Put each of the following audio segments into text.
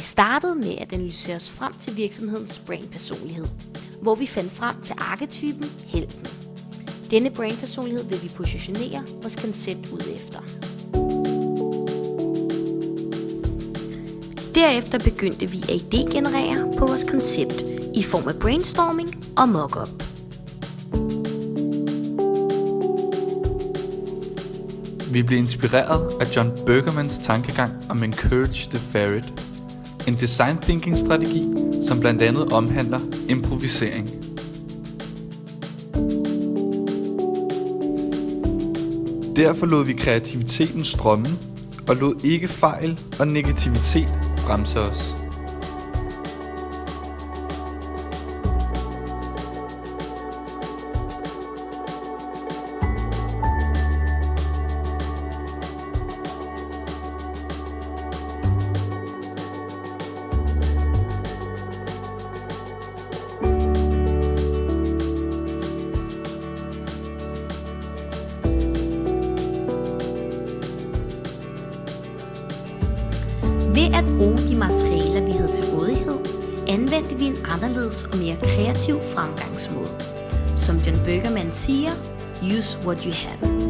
Vi startede med at analysere os frem til virksomhedens brandpersonlighed, hvor vi fandt frem til arketypen helten. Denne brandpersonlighed vil vi positionere vores koncept ud efter. Derefter begyndte vi at idégenerere på vores koncept i form af brainstorming og mock-up. Vi blev inspireret af John Burgermans tankegang om Encourage the Ferret, en design thinking strategi, som blandt andet omhandler improvisering. Derfor lod vi kreativiteten strømme og lod ikke fejl og negativitet bremse os. Ved at bruge de materialer, vi havde til rådighed, anvendte vi en anderledes og mere kreativ fremgangsmåde. Som John Burgerman siger, use what you have.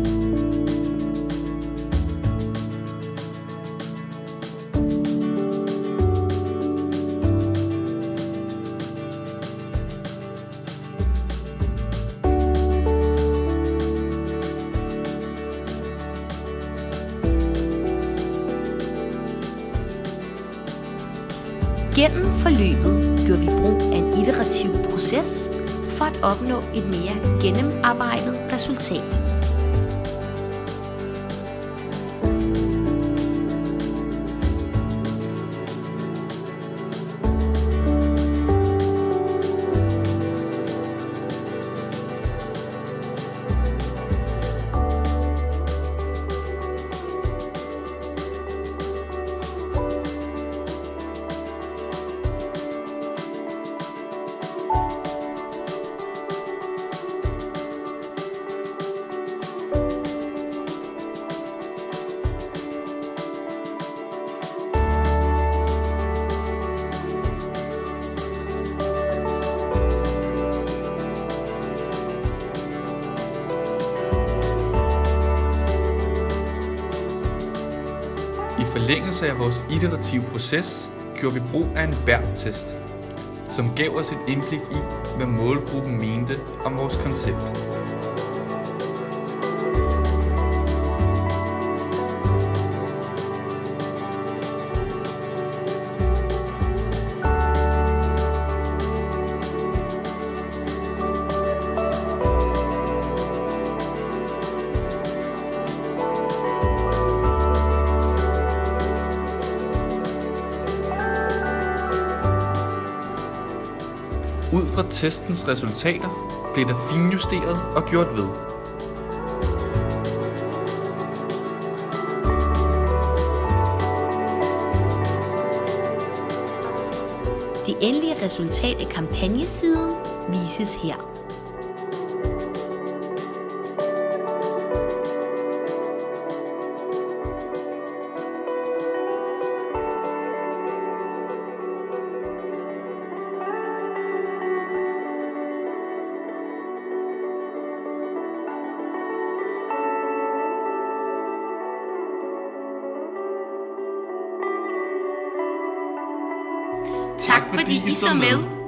Gennem forløbet gjorde vi brug af en iterativ proces for at opnå et mere gennemarbejdet resultat. I forlængelse af vores iterative proces gjorde vi brug af en BERT-test, som gav os et indblik i, hvad målgruppen mente om vores koncept. Ud fra testens resultater blev der finjusteret og gjort ved. Det endelige resultat af kampagnesiden vises her. Tak fordi I så med.